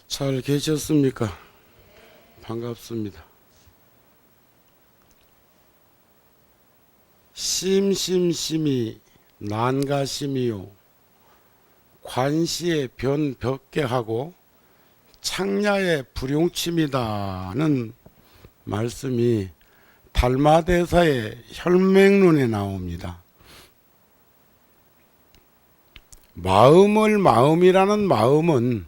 잘 계셨습니까? 반갑습니다. 심심심이 난가심이요 관시의 변벽계하고 창야의 불용침이다는 말씀이 달마대사의 혈맹론에 나옵니다. 마음이라는 마음은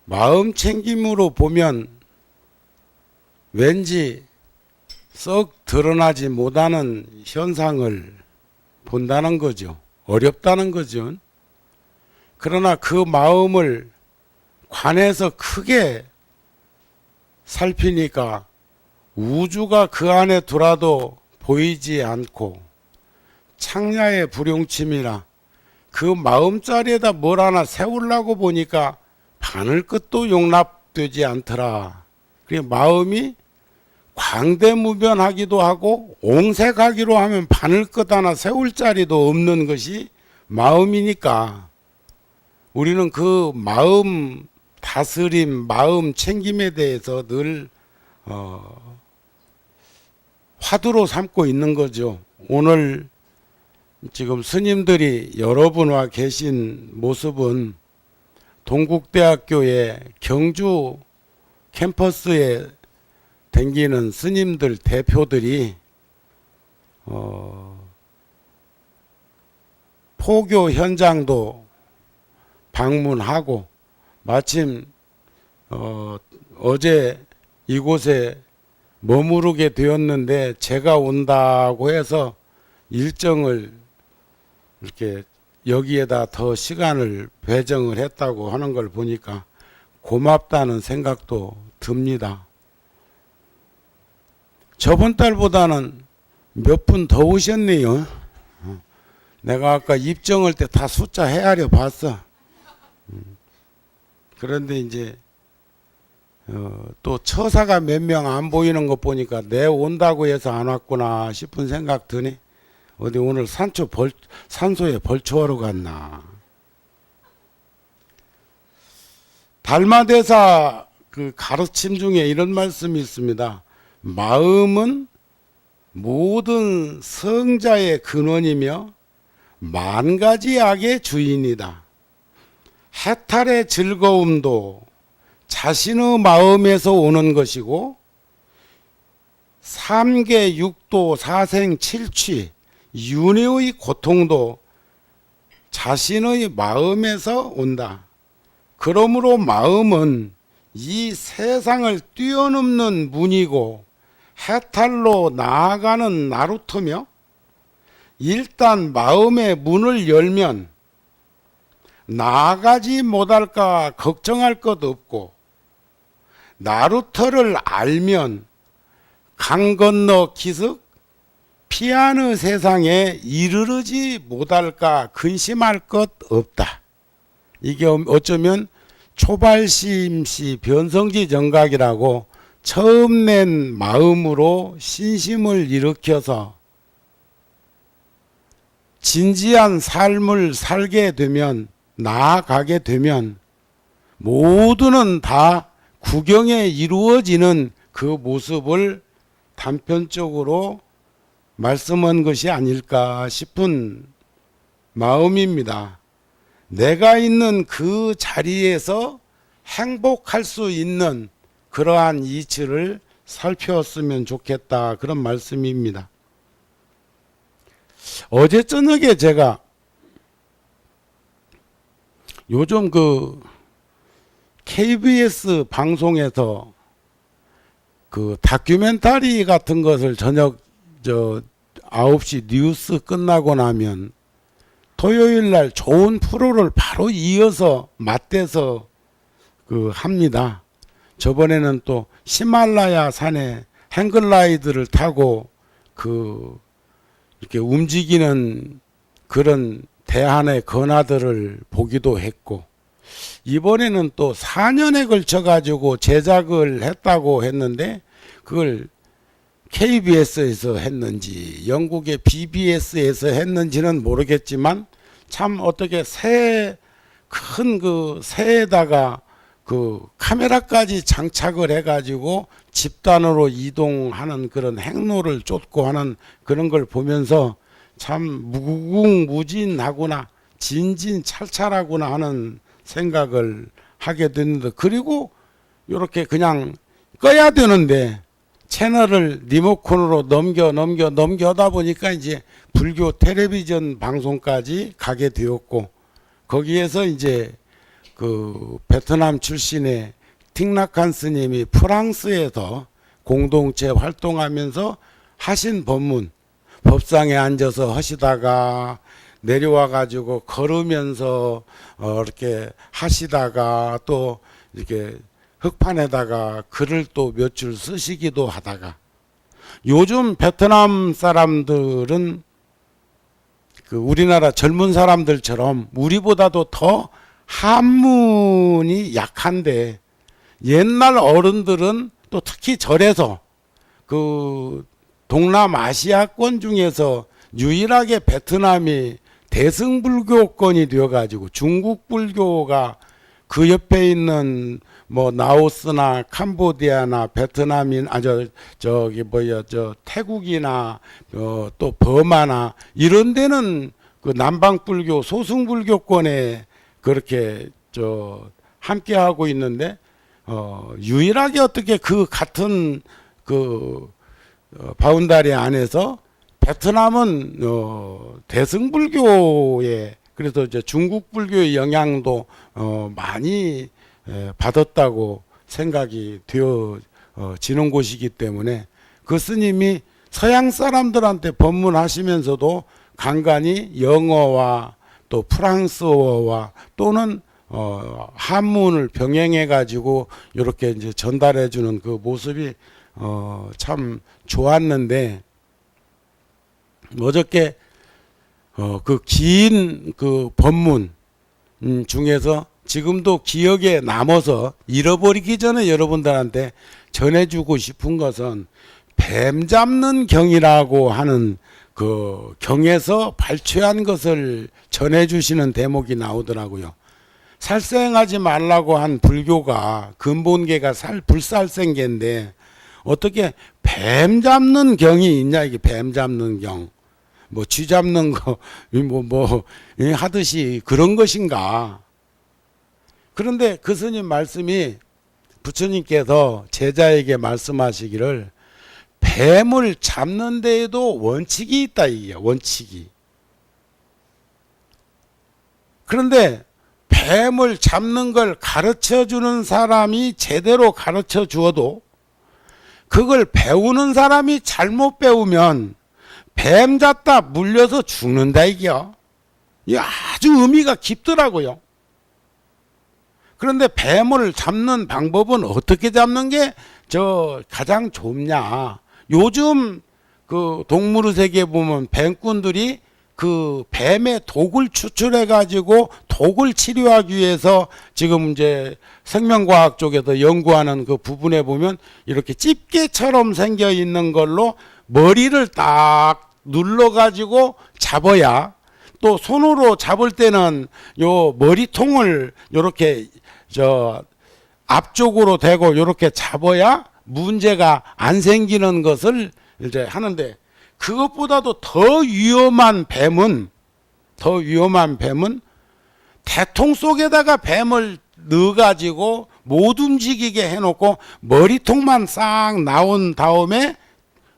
마음 챙김으로 보면 왠지 썩 드러나지 못하는 현상을 본다는 거죠. 어렵다는 거죠. 그러나 그 마음을 관해서 크게 살피니까 우주가 그 안에 들어도 보이지 않고 창야의 불용침이라 그 마음자리에다 뭘 하나 세우려고 보니까 바늘끝도 용납되지 않더라. 그래 마음이 광대무변하기도 하고 옹색하기로 하면 바늘끝 하나 세울 자리도 없는 것이 마음이니까 우리는 그 마음 다스림, 마음 챙김에 대해서 늘 화두로 삼고 있는 거죠. 오늘 지금 스님들이 여러분 와 계신 모습은 동국대학교의 경주 캠퍼스에 댕기는 스님들 대표들이 포교 현장도 방문하고 마침 어제 이곳에 머무르게 되었는데 제가 온다고 해서 일정을 이렇게 여기에다 더 시간을 배정을 했다고 하는 걸 보니까 고맙다는 생각도 듭니다. 저번 달보다는 몇 분 더 오셨네요. 내가 아까 입정할 때 다 숫자 헤아려 봤어. 그런데 이제 또 처사가 몇 명 안 보이는 것 보니까 내 온다고 해서 안 왔구나 싶은 생각 드네. 어디 오늘 산소에 벌초하러 갔나. 달마대사 그 가르침 중에 이런 말씀이 있습니다. 마음은 모든 성자의 근원이며 만 가지 악의 주인이다. 해탈의 즐거움도 자신의 마음에서 오는 것이고 삼계 육도 사생 칠취 윤회의 고통도 자신의 마음에서 온다. 그러므로 마음은 이 세상을 뛰어넘는 문이고 해탈로 나아가는 나루터며 일단 마음의 문을 열면 나아가지 못할까 걱정할 것 없고 나루터를 알면 강 건너 기슭 피하는 세상에 이르르지 못할까 근심할 것 없다. 이게 어쩌면 초발심시 변성지 정각이라고 처음 낸 마음으로 신심을 일으켜서 진지한 삶을 살게 되면 나아가게 되면 모두는 다 구경에 이루어지는 그 모습을 단편적으로 말씀한 것이 아닐까 싶은 마음입니다. 내가 있는 그 자리에서 행복할 수 있는 그러한 이치를 살펴왔으면 좋겠다 그런 말씀입니다. 어제 저녁에 제가 요즘 그 KBS 방송에서 그 다큐멘터리 같은 것을 저녁 9시 뉴스 끝나고 나면 토요일 날 좋은 프로를 바로 이어서 맞대서 그 합니다. 저번에는 또 히말라야 산에 행글라이드를 타고 그 이렇게 움직이는 그런 대한의 건화들을 보기도 했고 이번에는 또 4년에 걸쳐 가지고 제작을 했다고 했는데 그걸 KBS에서 했는지 영국의 BBS에서 했는지는 모르겠지만 참 어떻게 새 큰 그 새에다가 그 카메라까지 장착을 해가지고 집단으로 이동하는 그런 행로를 쫓고 하는 그런 걸 보면서 참 무궁무진하구나, 진진찰찰하구나 하는 생각을 하게 됐는데, 그리고 이렇게 그냥 꺼야 되는데 채널을 리모컨으로 넘겨하다 보니까 이제 불교 텔레비전 방송까지 가게 되었고, 거기에서 이제 그 베트남 출신의 틱낙한 스님이 프랑스에서 공동체 활동하면서 하신 법문, 법상에 앉아서 하시다가 내려와 가지고 걸으면서 이렇게 하시다가 또 이렇게 흑판에다가 글을 또 몇 줄 쓰시기도 하다가, 요즘 베트남 사람들은 그 우리나라 젊은 사람들처럼 우리보다도 더 한문이 약한데, 옛날 어른들은 또 특히 절에서 그 동남아시아권 중에서 유일하게 베트남이 대승불교권이 되어가지고 중국 불교가 그 옆에 있는 뭐 라오스나 캄보디아나 베트남인 저기 뭐야 저 태국이나 또 버마나 이런 데는 그 남방불교 소승불교권에 그렇게 저 함께 하고 있는데, 유일하게 어떻게 그 같은 그 바운다리 안에서 베트남은 대승불교에, 그래서 이제 중국 불교의 영향도 많이 받았다고 생각이 되어지는 곳이기 때문에, 그 스님이 서양 사람들한테 법문하시면서도 간간히 영어와 또 프랑스어와 또는 한문을 병행해 가지고 이렇게 이제 전달해 주는 그 모습이 참 좋았는데, 어저께 그 긴 그 법문 중에서 지금도 기억에 남아서 잃어버리기 전에 여러분들한테 전해주고 싶은 것은 뱀 잡는 경이라고 하는 그 경에서 발췌한 것을 전해주시는 대목이 나오더라고요. 살생하지 말라고 한 불교가 근본계가 불살생계인데 어떻게 뱀 잡는 경이 있냐, 이게 뱀 잡는 경. 뭐 쥐 잡는 거 하듯이 그런 것인가. 그런데 그 스님 말씀이, 부처님께서 제자에게 말씀하시기를 뱀을 잡는 데에도 원칙이 있다, 이게 원칙이. 그런데 뱀을 잡는 걸 가르쳐 주는 사람이 제대로 가르쳐 주어도 그걸 배우는 사람이 잘못 배우면 뱀 잡다 물려서 죽는다, 이게요. 이 아주 의미가 깊더라고요. 그런데 뱀을 잡는 방법은 어떻게 잡는 게 가장 좋냐. 요즘 그 동물의 세계에 보면 뱀꾼들이 그 뱀의 독을 추출해 가지고 독을 치료하기 위해서 지금 이제 생명과학 쪽에서 연구하는 그 부분에 보면 이렇게 집게처럼 생겨 있는 걸로 머리를 딱 눌러 가지고 잡아야, 또 손으로 잡을 때는 요 머리통을 요렇게 앞쪽으로 대고 요렇게 잡아야 문제가 안 생기는 것을 이제 하는데, 그것보다도 더 위험한 뱀은 대통 속에다가 뱀을 넣어가지고 못 움직이게 해놓고 머리통만 싹 나온 다음에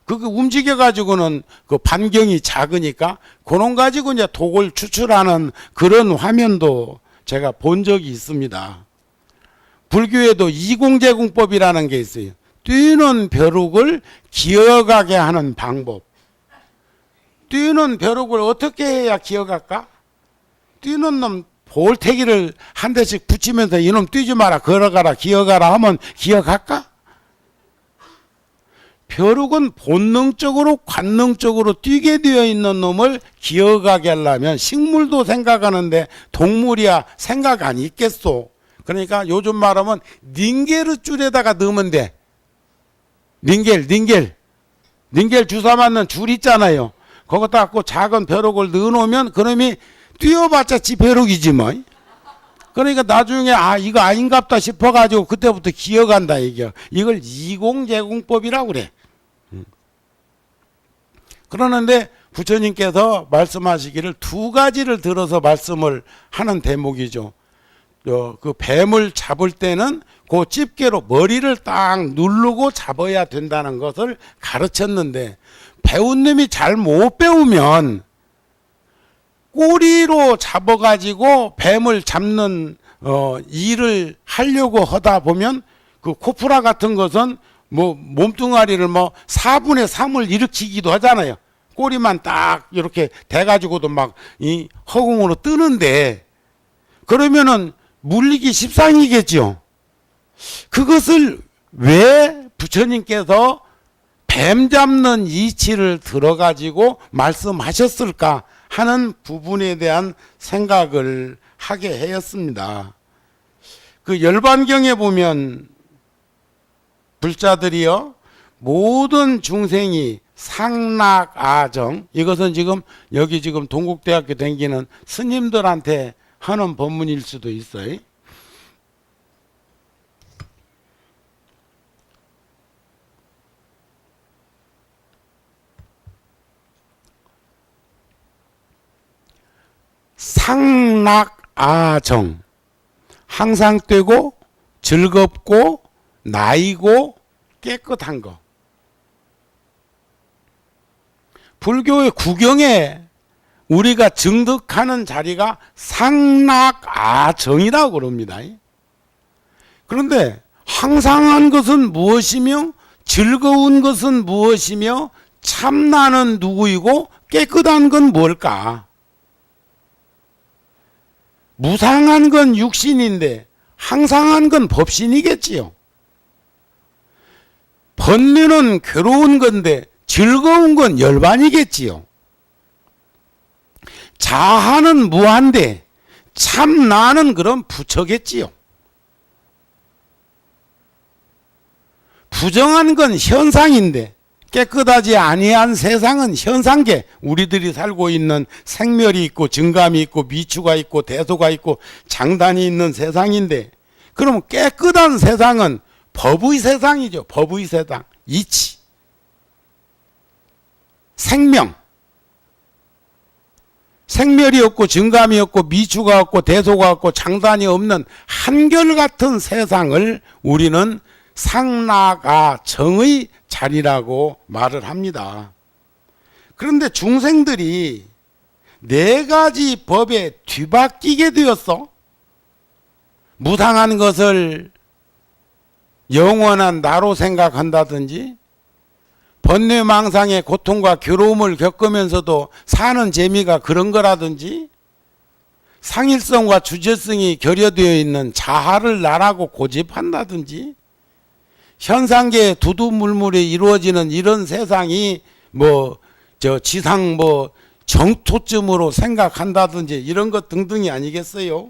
그거 움직여가지고는 그 반경이 작으니까 그런 가지고 이제 독을 추출하는 그런 화면도 제가 본 적이 있습니다. 불교에도 이공제공법이라는 게 있어요. 뛰는 벼룩을 기어가게 하는 방법. 뛰는 벼룩을 어떻게 해야 기어갈까? 뛰는 놈 볼태기를 한 대씩 붙이면서 이놈 뛰지 마라, 걸어가라, 기어가라 하면 기어갈까? 벼룩은 본능적으로 관능적으로 뛰게 되어 있는 놈을 기어가게 하려면 식물도 생각하는데 동물이야 생각 안 있겠소. 그러니까 요즘 말하면 닌겔의 줄에다가 넣으면 돼. 닌겔 주사 맞는 줄 있잖아요. 거기다 갖고 작은 벼룩을 넣어놓으면 그놈이 뛰어봤자 지 벼룩이지 뭐. 그러니까 나중에 이거 아닌갑다 싶어가지고 그때부터 기어간다 이게. 이걸 이공제공법이라고 그래. 그러는데 부처님께서 말씀하시기를 두 가지를 들어서 말씀을 하는 대목이죠. 그 뱀을 잡을 때는 그 집게로 머리를 딱 누르고 잡아야 된다는 것을 가르쳤는데, 배운 놈이 잘 못 배우면 꼬리로 잡아가지고 뱀을 잡는 일을 하려고 하다 보면 그 코프라 같은 것은 뭐 몸뚱아리를 뭐 4분의 3을 일으키기도 하잖아요. 꼬리만 딱 이렇게 돼가지고도 막 이 허공으로 뜨는데, 그러면은 물리기 십상이겠죠. 그것을 왜 부처님께서 뱀 잡는 이치를 들어가지고 말씀하셨을까 하는 부분에 대한 생각을 하게 하였습니다. 그 열반경에 보면 불자들이요, 모든 중생이 상락아정, 이것은 지금 여기 지금 동국대학교 다니는 스님들한테 하는 법문일 수도 있어요. 상락아정, 항상 되고 즐겁고 나이고 깨끗한 거. 불교의 구경에 우리가 증득하는 자리가 상락아정이라고 그럽니다. 그런데 항상한 것은 무엇이며 즐거운 것은 무엇이며 참나는 누구이고 깨끗한 건 뭘까? 무상한 건 육신인데 항상한 건 법신이겠지요. 번뇌는 괴로운 건데 즐거운 건 열반이겠지요. 자하는 무한데 참나는 그럼 부처겠지요. 부정한 건 현상인데 깨끗하지 아니한 세상은 현상계. 우리들이 살고 있는 생멸이 있고 증감이 있고 미추가 있고 대소가 있고 장단이 있는 세상인데, 그럼 깨끗한 세상은 법의 세상이죠. 법의 세상. 이치, 생명, 생멸이 없고 증감이 없고 미추가 없고 대소가 없고 장단이 없는 한결같은 세상을 우리는 상락아정의 자리라고 말을 합니다. 그런데 중생들이 네 가지 법에 뒤바뀌게 되었어. 무상한 것을 영원한 나로 생각한다든지, 번뇌망상의 고통과 괴로움을 겪으면서도 사는 재미가 그런 거라든지, 상일성과 주제성이 결여되어 있는 자아를 나라고 고집한다든지, 현상계의 두두물물이 이루어지는 이런 세상이 지상 정토쯤으로 생각한다든지 이런 것 등등이 아니겠어요?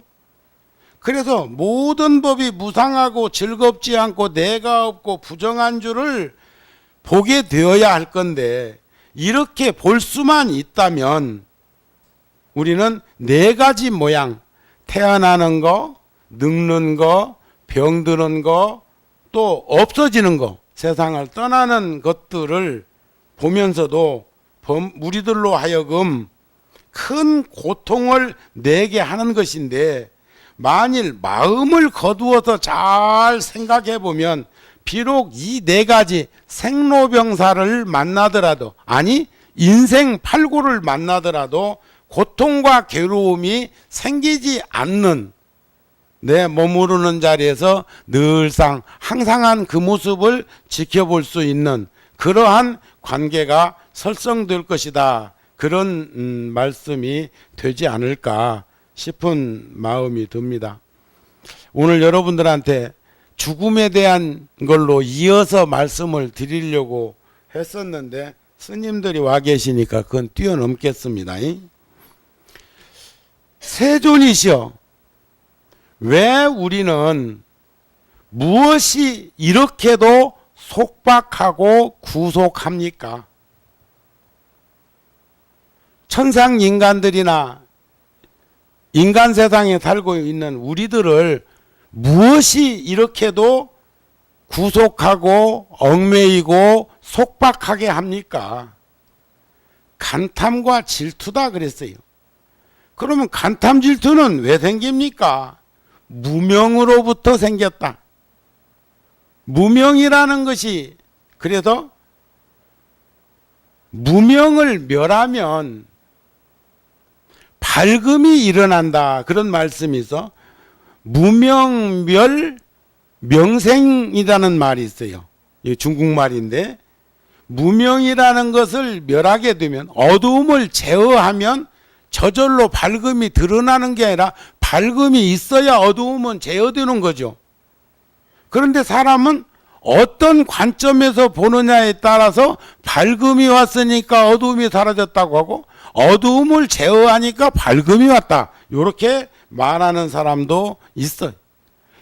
그래서 모든 법이 무상하고 즐겁지 않고 내가 없고 부정한 줄을 보게 되어야 할 건데, 이렇게 볼 수만 있다면 우리는 네 가지 모양, 태어나는 거, 늙는 거, 병드는 거, 또 없어지는 거, 세상을 떠나는 것들을 보면서도 우리들로 하여금 큰 고통을 내게 하는 것인데, 만일 마음을 거두어서 잘 생각해 보면 비록 이 네 가지 생로병사를 만나더라도, 아니 인생 팔고를 만나더라도 고통과 괴로움이 생기지 않는, 내 머무르는 자리에서 늘상 항상한 그 모습을 지켜볼 수 있는 그러한 관계가 설성될 것이다. 그런 말씀이 되지 않을까 싶은 마음이 듭니다. 오늘 여러분들한테 죽음에 대한 걸로 이어서 말씀을 드리려고 했었는데 스님들이 와 계시니까 그건 뛰어넘겠습니다. 세존이시여, 왜 우리는 무엇이 이렇게도 속박하고 구속합니까? 천상 인간들이나 인간 세상에 살고 있는 우리들을 무엇이 이렇게도 구속하고 얽매이고 속박하게 합니까? 간탐과 질투다 그랬어요. 그러면 간탐 질투는 왜 생깁니까? 무명으로부터 생겼다. 무명이라는 것이, 그래서 무명을 멸하면 밝음이 일어난다, 그런 말씀이 있어. 무명멸 명생이라는 말이 있어요. 이 중국말인데, 무명이라는 것을 멸하게 되면, 어두움을 제어하면 저절로 밝음이 드러나는 게 아니라 밝음이 있어야 어두움은 제어되는 거죠. 그런데 사람은 어떤 관점에서 보느냐에 따라서 밝음이 왔으니까 어두움이 사라졌다고 하고, 어두움을 제어하니까 밝음이 왔다, 이렇게 말하는 사람도 있어요.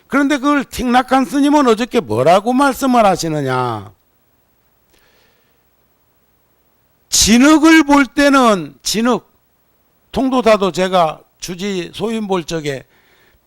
그런데 그걸 틱낙한 스님은 어저께 뭐라고 말씀을 하시느냐. 진흙을 볼 때는, 진흙, 통도사도 제가 주지 소인 볼 적에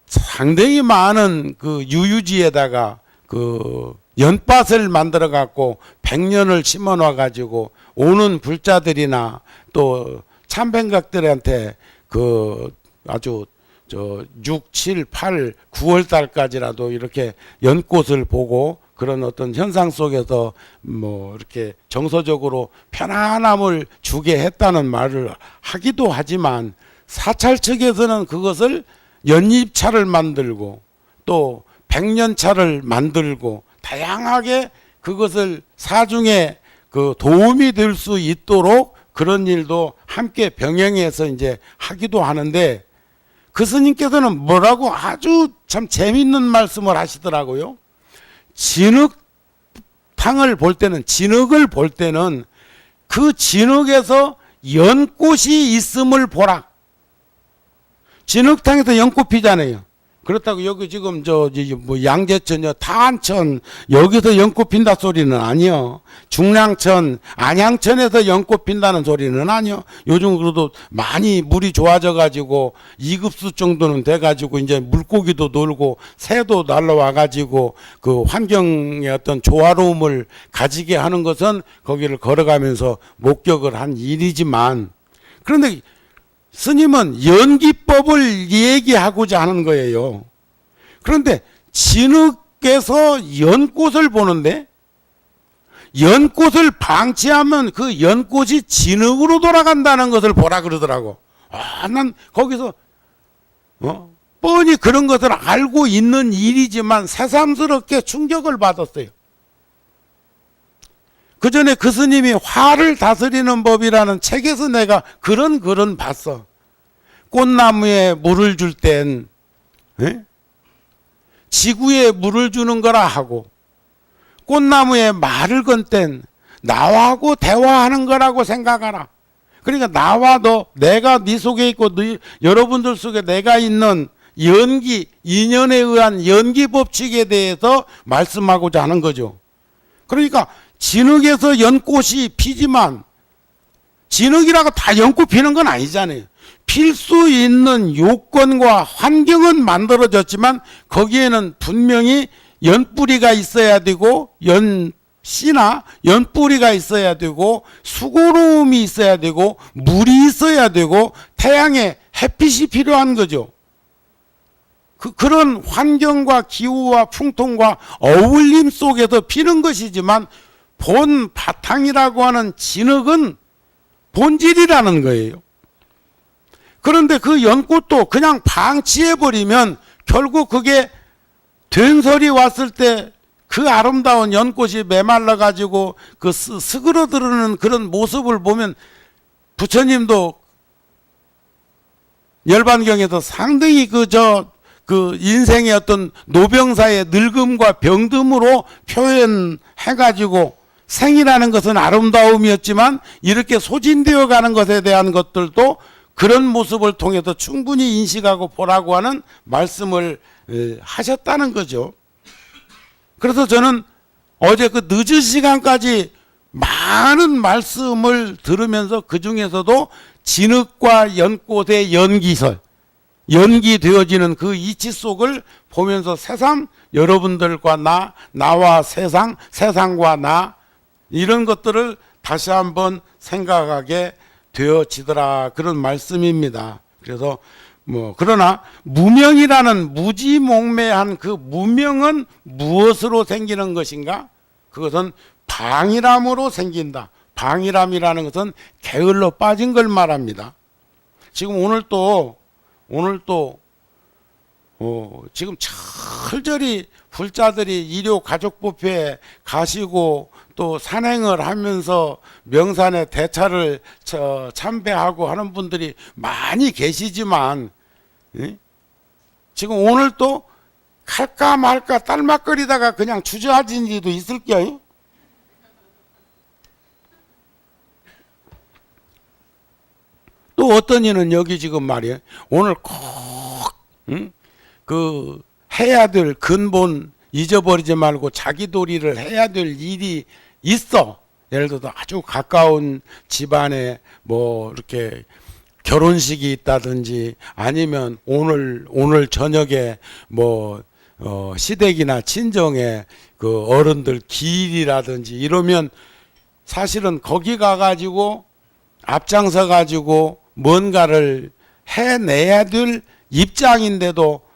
상당히 많은 그 유유지에다가 그 연밭을 만들어 갖고 100년을 심어 놔 가지고 오는 불자들이나 또 참배각들한테 그 아주 6, 7, 8, 9월 달까지라도 이렇게 연꽃을 보고 그런 어떤 현상 속에서 뭐 이렇게 정서적으로 편안함을 주게 했다는 말을 하기도 하지만, 사찰 측에서는 그것을 연잎차를 만들고 또 백년차를 만들고 다양하게 그것을 사중에 그 도움이 될 수 있도록 그런 일도 함께 병행해서 이제 하기도 하는데, 그 스님께서는 뭐라고 아주 참 재밌는 말씀을 하시더라고요. 진흙탕을 볼 때는, 진흙을 볼 때는 그 진흙에서 연꽃이 있음을 보라. 진흙탕에서 연꽃 피잖아요. 그렇다고 여기 지금 뭐 양재천, 타안천 여기서 연꽃 핀다 소리는 아니요. 중량천, 안양천에서 연꽃 핀다는 소리는 아니요. 요즘 그래도 많이 물이 좋아져 가지고 2급수 정도는 돼 가지고 이제 물고기도 놀고 새도 날라와 가지고 그 환경의 어떤 조화로움을 가지게 하는 것은 거기를 걸어가면서 목격을 한 일이지만, 그런데 스님은 연기법을 얘기하고자 하는 거예요. 그런데 진흙에서 연꽃을 보는데, 연꽃을 방치하면 그 연꽃이 진흙으로 돌아간다는 것을 보라 그러더라고. 난 거기서 뻔히 그런 것을 알고 있는 일이지만 새삼스럽게 충격을 받았어요. 그 전에 그 스님이 화를 다스리는 법이라는 책에서 내가 그런 글은 봤어. 꽃나무에 물을 줄 땐 지구에 물을 주는 거라 하고, 꽃나무에 말을 건 땐 나하고 대화하는 거라고 생각하라. 그러니까 나와 너, 내가 네 속에 있고 여러분들 속에 내가 있는 연기, 인연에 의한 연기 법칙에 대해서 말씀하고자 하는 거죠. 그러니까 진흙에서 연꽃이 피지만 진흙이라고 다 연꽃 피는 건 아니잖아요. 필 수 있는 요건과 환경은 만들어졌지만 거기에는 분명히 연뿌리가 있어야 되고 씨나 연뿌리가 있어야 되고 수고로움이 있어야 되고 물이 있어야 되고 태양의 햇빛이 필요한 거죠. 그런 환경과 기후와 풍통과 어울림 속에서 피는 것이지만 본 바탕이라고 하는 진흙은 본질이라는 거예요. 그런데 그 연꽃도 그냥 방치해버리면 결국 그게 된설이 왔을 때 그 아름다운 연꽃이 메말라 가지고 그 스그러드는 그런 모습을 보면, 부처님도 열반경에서 상당히 그 인생의 어떤 노병사의 늙음과 병듦으로 표현해 가지고, 생이라는 것은 아름다움이었지만 이렇게 소진되어 가는 것에 대한 것들도 그런 모습을 통해서 충분히 인식하고 보라고 하는 말씀을 하셨다는 거죠. 그래서 저는 어제 그 늦은 시간까지 많은 말씀을 들으면서 그 중에서도 진흙과 연꽃의 연기설, 연기되어지는 그 이치 속을 보면서 새삼 여러분들과 나와 세상, 세상과 나 이런 것들을 다시 한번 생각하게 되어지더라 그런 말씀입니다. 그래서 그러나 무명이라는 무지몽매한 그 무명은 무엇으로 생기는 것인가? 그것은 방이람으로 생긴다. 방이람이라는 것은 게을러 빠진 걸 말합니다. 지금 오늘 또 지금 철저히 불자들이 일요 가족법회에 가시고 또 산행을 하면서 명산에 대차를 참배하고 하는 분들이 많이 계시지만 지금 오늘 또 갈까 말까 딸막거리다가 그냥 주저앉은 이도 있을 거예요. 또 어떤 이는 여기 지금 말이에요. 오늘 꼭 그 해야 될 근본 잊어버리지 말고 자기 도리를 해야 될 일이 있어. 예를 들어서 아주 가까운 집안에 이렇게 결혼식이 있다든지 아니면 오늘 저녁에 시댁이나 친정에 그 어른들 기일이라든지 이러면 사실은 거기 가가지고 앞장서 가지고 뭔가를 해내야 될 입장인데도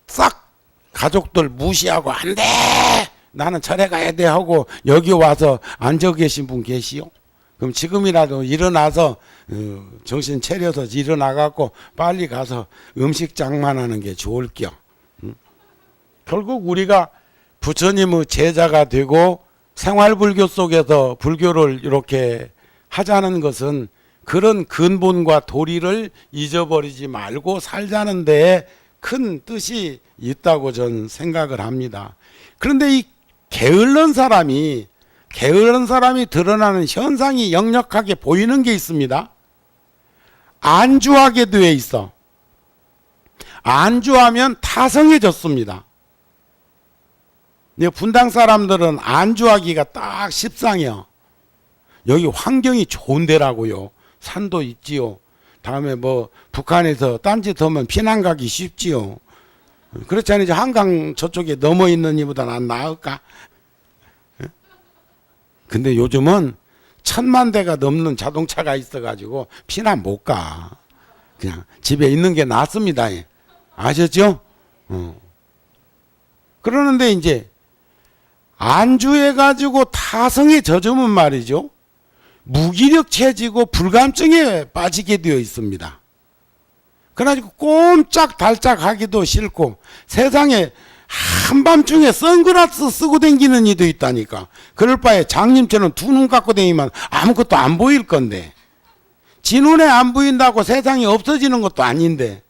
싹 가족들 무시하고 안 돼! 나는 절에 가야 돼 하고 여기 와서 앉아 계신 분 계시요? 그럼 지금이라도 일어나서 정신 차려서 일어나갖고 빨리 가서 음식 장만하는 게 좋을겨. 결국 우리가 부처님의 제자가 되고 생활불교 속에서 불교를 이렇게 하자는 것은 그런 근본과 도리를 잊어버리지 말고 살자는 데에 큰 뜻이 있다고 저는 생각을 합니다. 그런데 이 게으른 사람이 드러나는 현상이 역력하게 보이는 게 있습니다. 안주하게 되어 있어. 안주하면 타성해졌습니다. 분당 사람들은 안주하기가 딱 십상이요. 여기 환경이 좋은 데라고요. 산도 있지요. 다음에 북한에서 딴짓하면 피난 가기 쉽지요. 그렇지 않으면 한강 저쪽에 넘어 있는 이보다 난 나을까? 근데 요즘은 1000만 대가 넘는 자동차가 있어가지고 피난 못 가. 그냥 집에 있는 게 낫습니다. 아셨죠? 그러는데 이제 안주해가지고 타성에 젖으면 말이죠. 무기력해지고 불감증에 빠지게 되어 있습니다. 그래가지고 꼼짝달짝 하기도 싫고 세상에 한밤중에 선글라스 쓰고 다니는 이도 있다니까. 그럴 바에 장님처럼 두 눈 감고 다니면 아무것도 안 보일 건데 지 눈에 안 보인다고 세상이 없어지는 것도 아닌데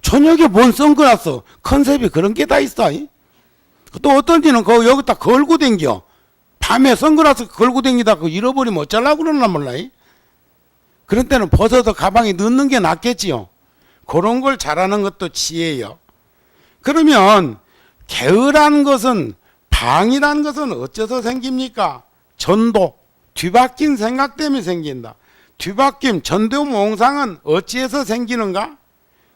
저녁에 뭔 선글라스 컨셉이 그런 게 다 있어. 또 어떤 데는 여기다 걸고 댕겨. 밤에 선글라스 걸고 댕기다 잃어버리면 어쩌려고 그러나 몰라. 그런 때는 벗어서 가방에 넣는 게 낫겠지요. 그런 걸 잘하는 것도 지혜예요. 그러면 게으란 것은 방이라는 것은 어째서 생깁니까? 전도, 뒤바뀐 생각 때문에 생긴다. 뒤바뀜, 전도몽상은 어찌해서 생기는가?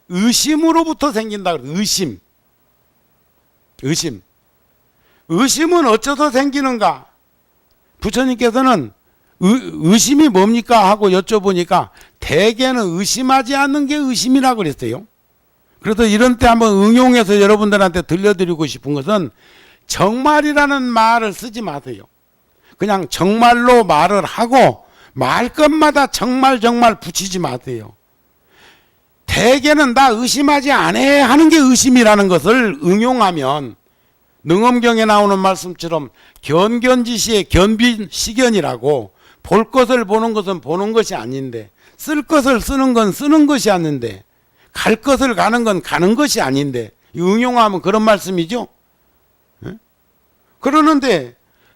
의심으로부터 생긴다. 의심은 어째서 생기는가? 부처님께서는 의심이 뭡니까? 하고 여쭤보니까 대개는 의심하지 않는 게 의심이라고 그랬어요. 그래서 이런 때 한번 응용해서 여러분들한테 들려드리고 싶은 것은 정말이라는 말을 쓰지 마세요. 그냥 정말로 말을 하고 말 것마다 정말 붙이지 마세요. 대개는 나 의심하지 않아 하는 게 의심이라는 것을 응용하면 능엄경에 나오는 말씀처럼 견견지시의 견빈시견이라고 볼 것을 보는 것은 보는 것이 아닌데 쓸 것을 쓰는 건 쓰는 것이 아닌데 갈 것을 가는 건 가는 것이 아닌데 응용하면 그런 말씀이죠. 그러는데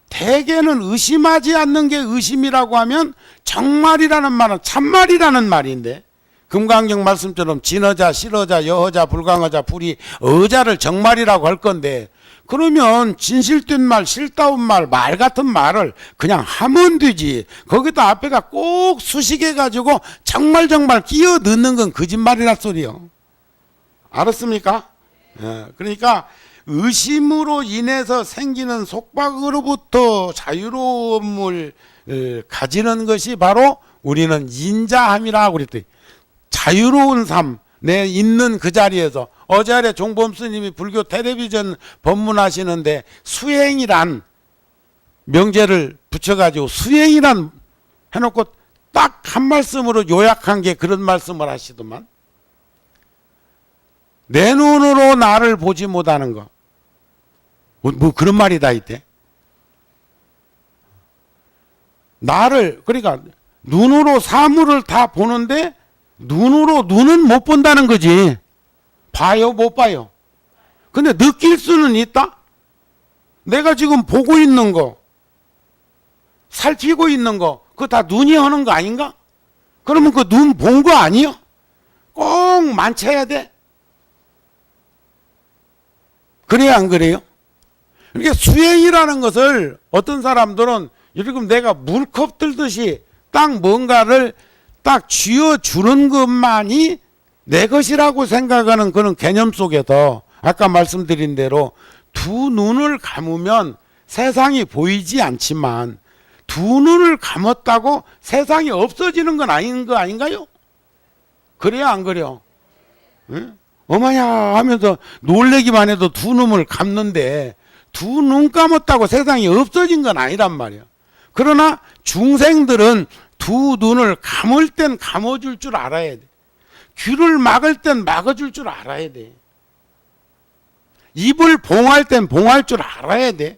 대개는 의심하지 않는 게 의심이라고 하면 정말이라는 말은 참말이라는 말인데 금강경 말씀처럼 진어자, 실어자, 여어자, 불강어자, 불이 어자를 정말이라고 할 건데 그러면 진실된 말, 실다운 말, 말 같은 말을 그냥 하면 되지. 거기다 앞에다 꼭 수식해가지고 정말 끼어 넣는 건 거짓말이란 소리요. 알았습니까? 예, 그러니까 의심으로 인해서 생기는 속박으로부터 자유로움을 가지는 것이 바로 우리는 인자함이라고 그랬더니 자유로운 삶, 내 있는 그 자리에서 어제 종범 스님이 불교 텔레비전 법문하시는데 수행이란 명제를 붙여가지고 수행이란 해놓고 딱 한 말씀으로 요약한 게 그런 말씀을 하시더만 내 눈으로 나를 보지 못하는 거. 뭐 그런 말이 다 있대. 나를 그러니까 눈으로 사물을 다 보는데 눈으로 눈은 못 본다는 거지. 봐요, 못 봐요. 근데 느낄 수는 있다. 내가 지금 보고 있는 거, 살피고 있는 거, 그거 다 눈이 하는 거 아닌가? 그러면 그 눈 본 거 아니요? 꼭 만져야 돼. 그래야 안 그래요? 이렇게 수행이라는 것을 어떤 사람들은 이렇게 내가 물컵 들듯이 딱 뭔가를 딱 쥐어주는 것만이 내 것이라고 생각하는 그런 개념 속에서 아까 말씀드린 대로 두 눈을 감으면 세상이 보이지 않지만 두 눈을 감았다고 세상이 없어지는 건 아닌 거 아닌가요? 그래야 안 그래요? 응? 어머야 하면서 놀래기만 해도 두 눈을 감는데 두 눈 감았다고 세상이 없어진 건 아니란 말이야. 그러나 중생들은 두 눈을 감을 땐 감아줄 줄 알아야 돼. 귀를 막을 땐 막아줄 줄 알아야 돼. 입을 봉할 땐 봉할 줄 알아야 돼.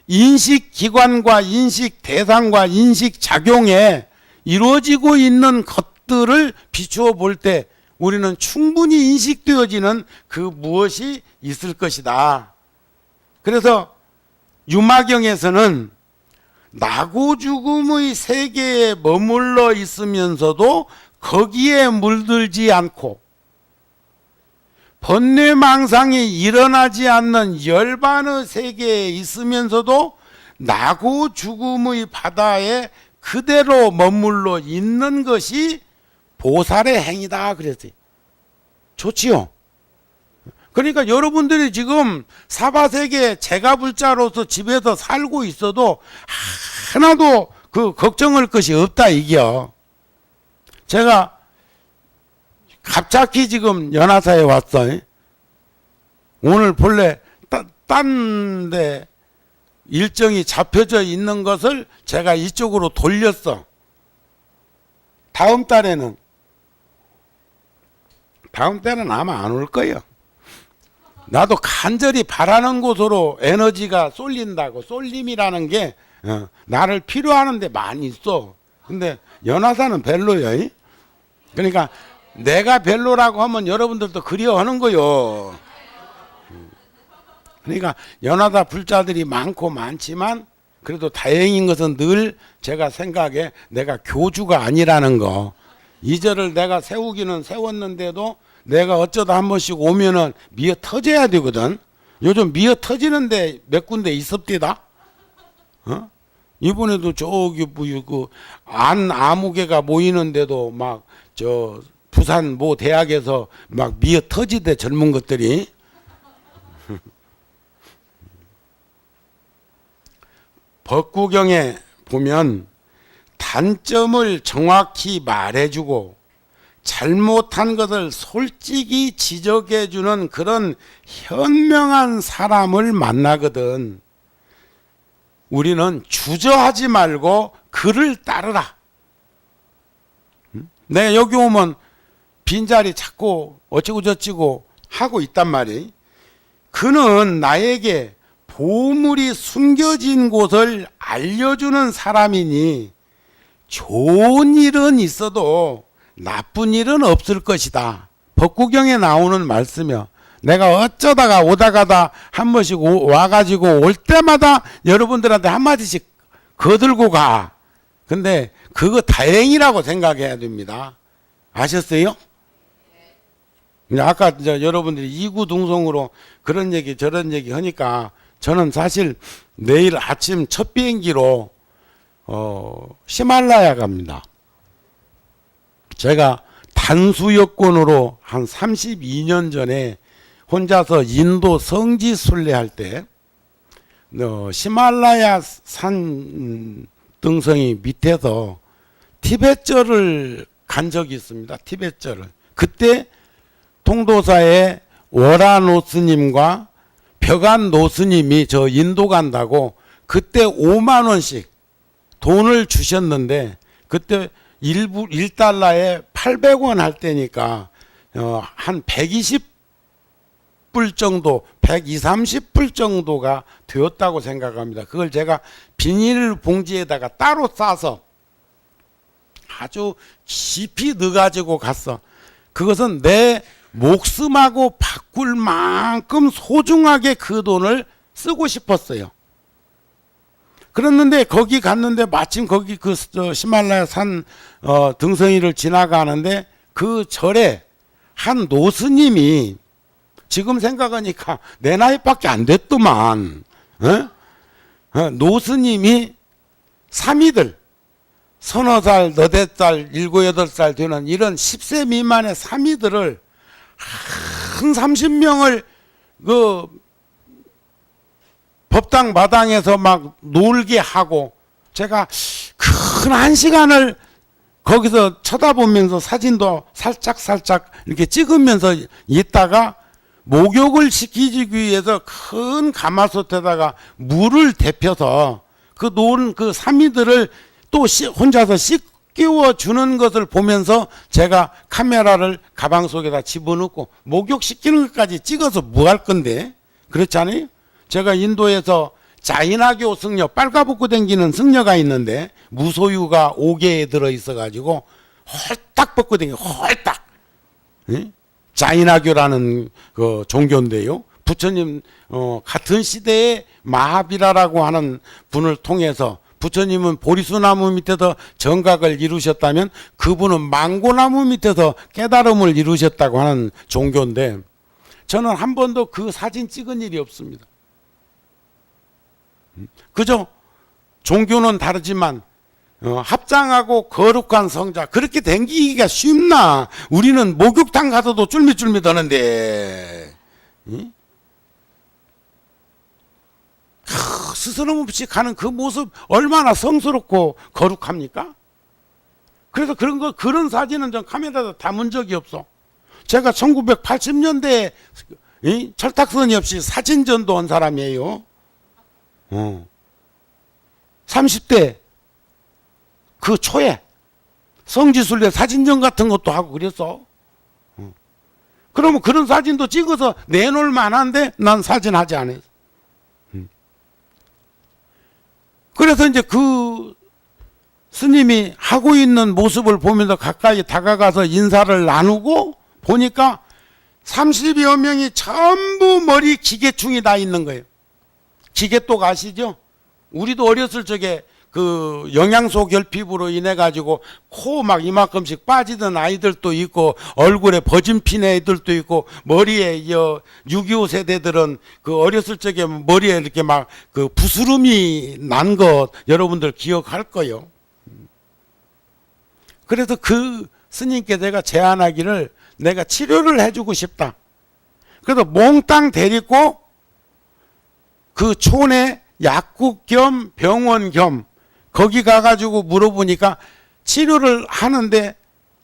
인식기관과 인식대상과 인식작용에 이루어지고 있는 것들을 비추어 볼 때 우리는 충분히 인식되어지는 그 무엇이 있을 것이다. 그래서 유마경에서는 나고 죽음의 세계에 머물러 있으면서도 거기에 물들지 않고 번뇌망상이 일어나지 않는 열반의 세계에 있으면서도 나고 죽음의 바다에 그대로 머물러 있는 것이 보살의 행위다 그랬어요. 좋지요. 그러니까 여러분들이 지금 사바세계 제가불자로서 집에서 살고 있어도 하나도 그 걱정할 것이 없다 이게요. 제가 갑자기 지금 연화사에 왔어요. 오늘 본래 딴 데 일정이 잡혀져 있는 것을 제가 이쪽으로 돌렸어. 다음 달에는 아마 안 올 거예요. 나도 간절히 바라는 곳으로 에너지가 쏠린다고. 쏠림이라는 게 나를 필요하는 데 많이 있어. 근데 연화사는 별로요. 그러니까 내가 별로라고 하면 여러분들도 그리워하는 거요. 그러니까 연화사 불자들이 많지만 그래도 다행인 것은 늘 제가 생각에 내가 교주가 아니라는 거. 이 절을 내가 세우기는 세웠는데도 내가 어쩌다 한 번씩 오면은 미어 터져야 되거든. 요즘 미어 터지는데 몇 군데 있었디다. 이번에도 저기 그 아무개가 모이는데도 막 저 부산 모 대학에서 막 미어 터지대 젊은 것들이. 법구경에 보면 단점을 정확히 말해주고 잘못한 것을 솔직히 지적해주는 그런 현명한 사람을 만나거든. 우리는 주저하지 말고 그를 따르라. 내가 여기 오면 빈자리 찾고 어찌고 저찌고 하고 있단 말이에요. 그는 나에게 보물이 숨겨진 곳을 알려주는 사람이니 좋은 일은 있어도 나쁜 일은 없을 것이다. 법구경에 나오는 말씀이요. 내가 어쩌다가 오다가다 한 번씩 와가지고 올 때마다 여러분들한테 한마디씩 거들고 가. 근데 그거 다행이라고 생각해야 됩니다. 아셨어요? 아까 여러분들이 이구동성으로 그런 얘기 저런 얘기 하니까 저는 사실 내일 아침 첫 비행기로 히말라야 갑니다. 제가 단수 여권으로 한 32년 전에 혼자서 인도 성지 순례할 때 히말라야 산 등성이 밑에서 티베트절을 간 적이 있습니다. 티베트절을. 그때 통도사의 월화노 스님과 벽안노 스님이 저 인도 간다고 그때 5만 원씩 돈을 주셨는데, 그때 1달러에 800원 할 때니까 한 120불 정도, 120, 30불 정도가 되었다고 생각합니다. 그걸 제가 비닐 봉지에다가 따로 싸서 아주 깊이 넣어가지고 갔어. 그것은 내 목숨하고 바꿀 만큼 소중하게 그 돈을 쓰고 싶었어요. 그랬는데 거기 갔는데 마침 거기 그 히말라야 산 등성이를 지나가는데 그 절에 한 노스님이, 지금 생각하니까 내 나이밖에 안 됐더만, 노스님이 사미들 서너 살, 너댓 살, 7, 8살 되는 이런 10세 미만의 사미들을 한 30명을 그 법당 마당에서 막 놀게 하고, 제가 큰 1시간을 거기서 쳐다보면서 사진도 살짝 이렇게 찍으면서 있다가 목욕을 시키기 위해서 큰 가마솥에다가 물을 데펴서 그 노은 그 사미들을 또 혼자서 씻겨 주는 것을 보면서 제가 카메라를 가방 속에다 집어넣고 목욕시키는 것까지 찍어서 뭐 할 건데, 그렇지 않아요? 제가 인도에서 자이나교 승려, 빨가벗고 다니는 승려가 있는데 무소유가 5개에 들어있어가지고 홀딱 벗고 다니고 홀딱, 자이나교라는 그 종교인데요. 부처님 같은 시대에 마하비라라고 하는 분을 통해서, 부처님은 보리수나무 밑에서 정각을 이루셨다면 그분은 망고나무 밑에서 깨달음을 이루셨다고 하는 종교인데, 저는 한 번도 그 사진 찍은 일이 없습니다. 그저 종교는 다르지만 합장하고 거룩한 성자 그렇게 댕기기가 쉽나? 우리는 목욕탕 가서도 쫄깃쫄깃 하는데, 스스럼 없이 가는 그 모습 얼마나 성스럽고 거룩합니까? 그래서 그런 사진은 전 카메라에다 담은 적이 없어. 제가 1980년대에 철탁선이 없이 사진전도 한 사람이에요. 30대 그 초에 성지순례 사진전 같은 것도 하고 그랬어. 그러면 그런 사진도 찍어서 내놓을 만한데 난 사진 하지 않았어. 그래서 이제 그 스님이 하고 있는 모습을 보면서 가까이 다가가서 인사를 나누고 보니까 30여 명이 전부 머리 기계충이 다 있는 거예요. 기계똑 아시죠? 우리도 어렸을 적에 그 영양소 결핍으로 인해 가지고 코 막 이만큼씩 빠지던 아이들도 있고, 얼굴에 버진 핀 애들도 있고, 머리에 6.25 세대들은 그 어렸을 적에 머리에 이렇게 막 그 부스름이 난 것 여러분들 기억할 거예요. 그래서 그 스님께 제가 제안하기를, 내가 치료를 해주고 싶다. 그래서 몽땅 데리고 그 촌에 약국 겸 병원 겸 거기 가가지고 물어보니까 치료를 하는데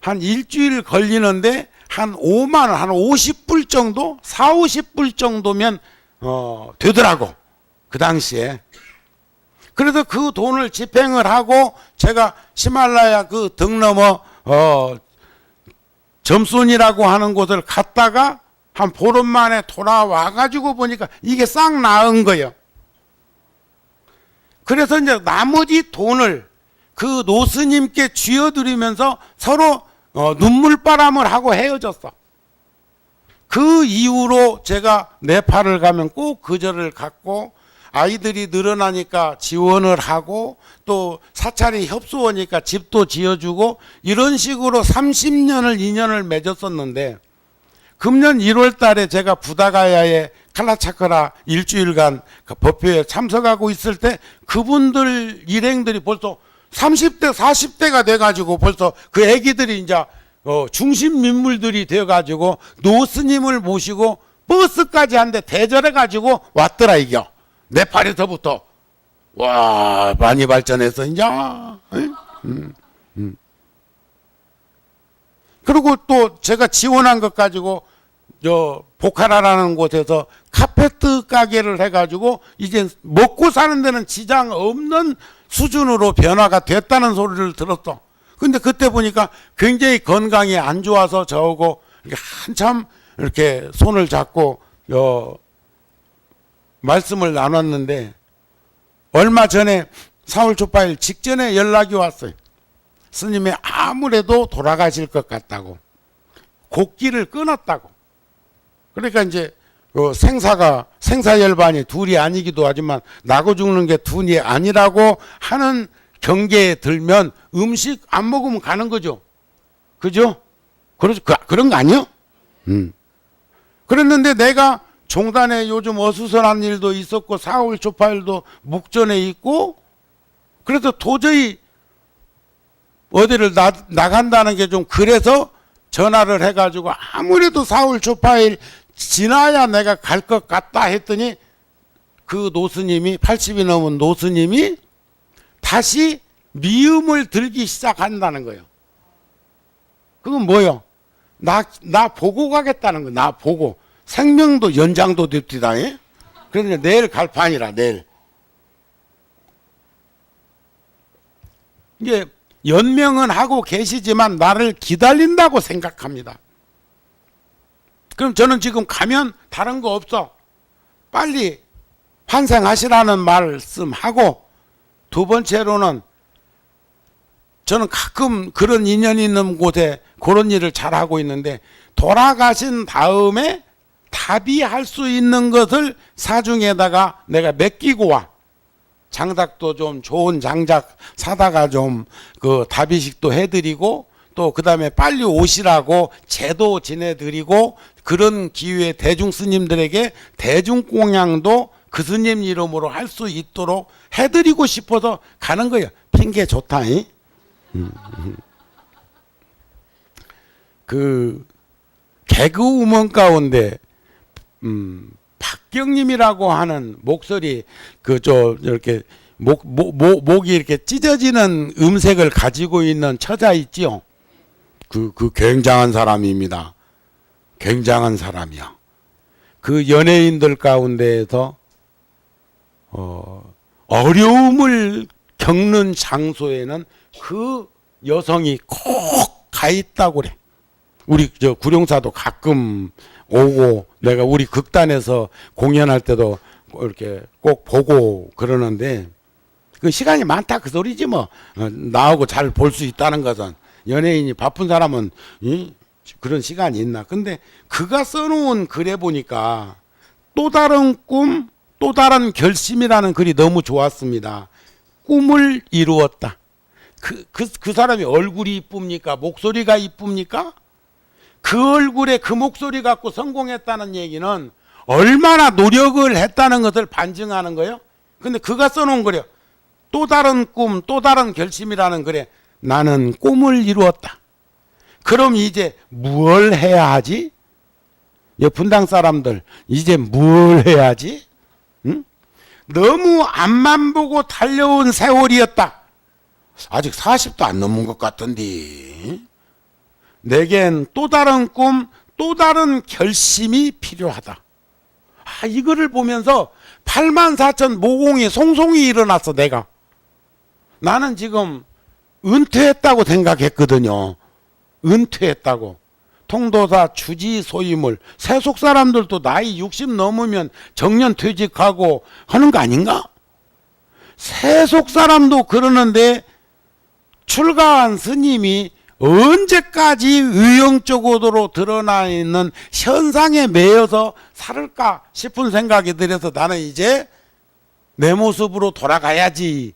한 일주일 걸리는데 한 5만 원, 한 50불 정도, 4, 50불 정도면 되더라고, 그 당시에. 그래서 그 돈을 집행을 하고 제가 히말라야 그 등 넘어 점순이라고 하는 곳을 갔다가 한 보름 만에 돌아와가지고 보니까 이게 싹 나은 거예요. 그래서 이제 나머지 돈을 그 노스님께 쥐어드리면서 서로 눈물바람을 하고 헤어졌어. 그 이후로 제가 네팔을 가면 꼭 그 절을 갔고, 아이들이 늘어나니까 지원을 하고, 또 사찰이 협소하니까 집도 지어주고, 이런 식으로 30년을 인연을 맺었었는데, 금년 1월 달에 제가 부다가야에 칼라차크라 일주일간 그 법회에 참석하고 있을 때 그분들 일행들이 벌써 30대 40대가 돼가지고 벌써 그 애기들이 이제 중심 인물들이 되어가지고 노스님을 모시고 버스까지 한 대 대절해가지고 왔더라 이겨. 네팔에서부터. 와, 많이 발전해서 이제. 그리고 또 제가 지원한 것 가지고 보카라라는 곳에서 카페트 가게를 해가지고 이제 먹고 사는 데는 지장 없는 수준으로 변화가 됐다는 소리를 들었어. 근데 그때 보니까 굉장히 건강이 안 좋아서 저하고 이렇게 한참 이렇게 손을 잡고 말씀을 나눴는데 얼마 전에 4월 초파일 직전에 연락이 왔어요. 스님이 아무래도 돌아가실 것 같다고. 곡기를 끊었다고. 그러니까 이제 생사열반이 둘이 아니기도 하지만 나고 죽는 게 둘이 아니라고 하는 경계에 들면 음식 안 먹으면 가는 거죠. 그죠? 그런 거 아니요? 그랬는데 내가 종단에 요즘 어수선한 일도 있었고 4월 초파일도 묵전에 있고 그래서 도저히 어디를 나간다는 게 좀 그래서 전화를 해가지고 아무래도 4월 초파일 지나야 내가 갈 것 같다 했더니 그 노스님이 80이 넘은 노스님이 다시 미음을 들기 시작한다는 거예요. 그건 뭐요? 나 보고 가겠다는 거야. 나 보고. 생명도 연장도 됩디다. 그러니까 내일 갈 판이라 내일. 이게 연명은 하고 계시지만 나를 기다린다고 생각합니다. 그럼 저는 지금 가면 다른 거 없어. 빨리 환생하시라는 말씀하고 두 번째로는 저는 가끔 그런 인연이 있는 곳에 그런 일을 잘하고 있는데 돌아가신 다음에 답이할 수 있는 것을 사중에다가 내가 맡기고 와. 장작도 좀 좋은 장작 사다가 좀 그 답이식도 해드리고 또 그 다음에 빨리 오시라고 제도 지내드리고 그런 기회에 대중 스님들에게 대중공양도 그 스님 이름으로 할 수 있도록 해드리고 싶어서 가는 거예요. 핑계 좋다. 그 개그우먼 가운데 박경림이라고 하는 목소리 이렇게 목이 이렇게 찢어지는 음색을 가지고 있는 처자 있지요. 그 굉장한 사람입니다. 굉장한 사람이야. 그 연예인들 가운데에서 어려움을 겪는 장소에는 그 여성이 꼭 가 있다고 그래. 우리 구룡사도 가끔 오고 내가 우리 극단에서 공연할 때도 이렇게 꼭 보고 그러는데 그 시간이 많다 그 소리지 뭐. 나하고 잘 볼 수 있다는 것은 연예인이 바쁜 사람은 그런 시간이 있나. 근데 그가 써놓은 글에 보니까 또 다른 꿈, 또 다른 결심이라는 글이 너무 좋았습니다. 꿈을 이루었다. 그 사람이 얼굴이 이쁩니까? 목소리가 이쁩니까? 그 얼굴에 그 목소리 갖고 성공했다는 얘기는 얼마나 노력을 했다는 것을 반증하는 거예요. 근데 그가 써놓은 거래요. 또 다른 꿈, 또 다른 결심이라는 글에 나는 꿈을 이루었다. 그럼 이제 뭘 해야 하지? 분당 사람들 이제 뭘 해야지? 응? 너무 앞만 보고 달려온 세월이었다. 아직 40도 안 넘은 것 같던데 내겐 또 다른 꿈, 또 다른 결심이 필요하다. 이거를 보면서 84,000 모공이 송송이 일어났어. 내가 나는 지금 은퇴했다고 생각했거든요. 은퇴했다고. 통도사 주지 소임을 세속 사람들도 나이 60 넘으면 정년 퇴직하고 하는 거 아닌가? 세속 사람도 그러는데 출가한 스님이 언제까지 의형적으로 드러나 있는 현상에 매여서 살을까 싶은 생각이 들어서 나는 이제 내 모습으로 돌아가야지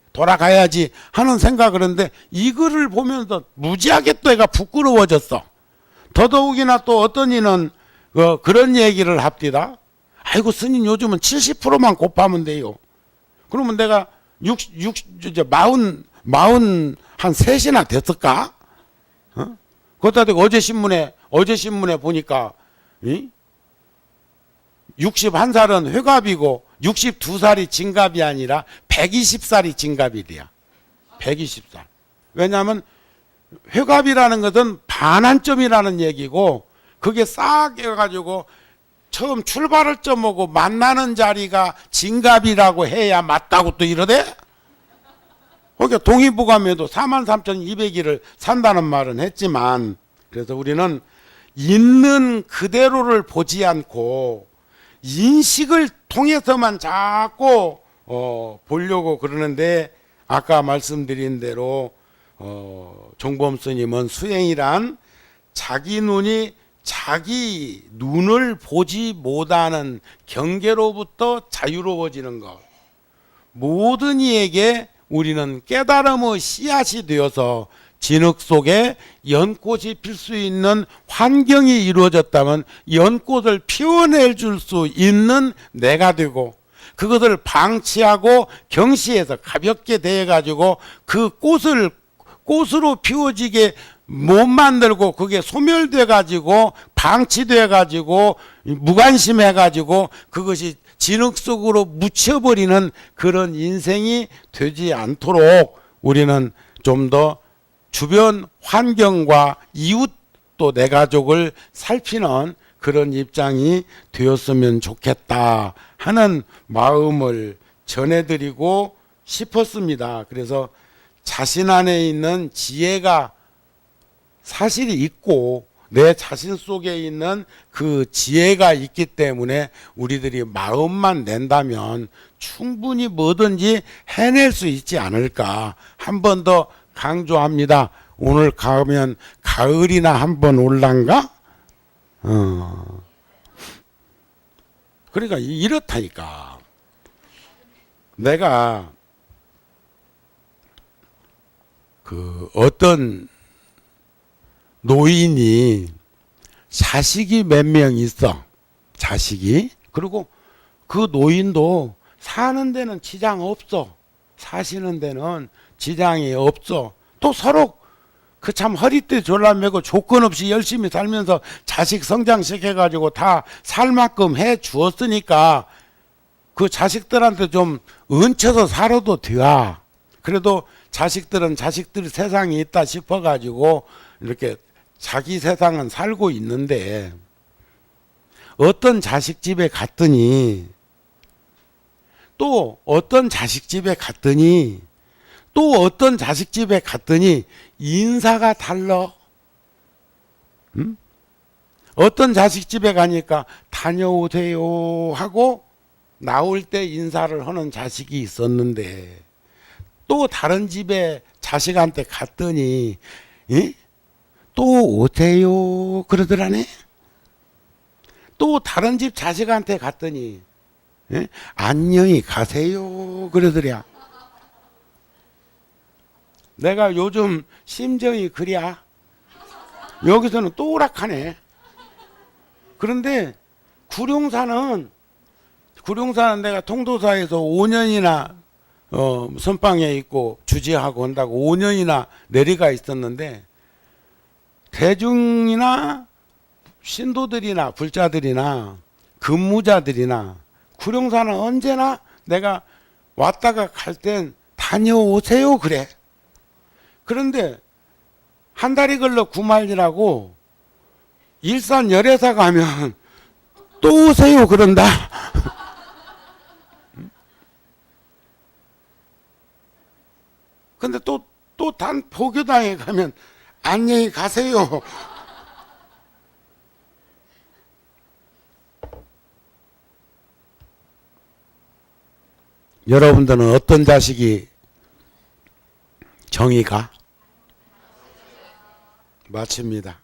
하는 생각을 했는데 이 글을 보면서 무지하게 또 애가 부끄러워졌어. 더더욱이나 또 어떤 이는 그런 얘기를 합디다. 아이고 스님 요즘은 70%만 곱하면 돼요. 그러면 내가 마흔 한 셋이나 됐을까? 어? 그것다 대고 어제 신문에 보니까 61살은 회갑이고 62살이 진갑이 아니라 120살이 진갑이래요. 120살. 왜냐하면 회갑이라는 것은 반환점이라는 얘기고 그게 싹 해가지고 처음 출발을 점하고 만나는 자리가 진갑이라고 해야 맞다고 또 이러대? 그러니까 동의보감에도 43,200일을 산다는 말은 했지만 그래서 우리는 있는 그대로를 보지 않고 인식을 통해서만 자꾸 보려고 그러는데 아까 말씀드린 대로 종범 스님은 수행이란 자기 눈이 자기 눈을 보지 못하는 경계로부터 자유로워지는 것. 모든 이에게 우리는 깨달음의 씨앗이 되어서 진흙 속에 연꽃이 필 수 있는 환경이 이루어졌다면 연꽃을 피워낼 줄 수 있는 내가 되고 그것을 방치하고 경시해서 가볍게 대해가지고 그 꽃으로 피워지게 못 만들고 그게 소멸돼 가지고 방치돼 가지고 무관심해 가지고 그것이 진흙 속으로 묻혀버리는 그런 인생이 되지 않도록 우리는 좀 더 주변 환경과 이웃 또 내 가족을 살피는 그런 입장이 되었으면 좋겠다 하는 마음을 전해드리고 싶었습니다. 그래서 자신 안에 있는 지혜가 사실이 있고 내 자신 속에 있는 그 지혜가 있기 때문에 우리들이 마음만 낸다면 충분히 뭐든지 해낼 수 있지 않을까. 한 번 더 강조합니다. 오늘 가면 가을이나 한번 올란가? 그러니까 이렇다니까. 내가 그 어떤 노인이 자식이 몇 명 있어. 자식이. 그리고 그 노인도 사는 데는 지장 없어. 사시는 데는 지장이 없어. 또 서로 그 참 허리띠 졸라매고 조건 없이 열심히 살면서 자식 성장시켜가지고 다 살 만큼 해 주었으니까 그 자식들한테 좀 얹혀서 살아도 돼야. 그래도 자식들은 자식들 세상이 있다 싶어가지고 이렇게 자기 세상은 살고 있는데 어떤 자식 집에 갔더니 또 어떤 자식 집에 갔더니 또 어떤 자식 집에 갔더니 인사가 달라. 어떤 자식 집에 가니까 다녀오세요 하고 나올 때 인사를 하는 자식이 있었는데 또 다른 집에 자식한테 갔더니 또 오세요 그러더라네. 또 다른 집 자식한테 갔더니 안녕히 가세요 그러더랴. 내가 요즘 심정이 그랴. 여기서는 또 오락하네. 그런데 구룡산은 내가 통도사에서 5년이나 선방에 있고 주지하고 온다고 5년이나 내리가 있었는데 대중이나 신도들이나 불자들이나 근무자들이나 구룡산은 언제나 내가 왔다가 갈 땐 다녀오세요 그래. 그런데 한 달이 걸러 구말리라고 일산 열애사 가면 또 오세요 그런다. 근데 또 단 포교당에 가면 안녕히 가세요. 여러분들은 어떤 자식이 정이 가? 마칩니다.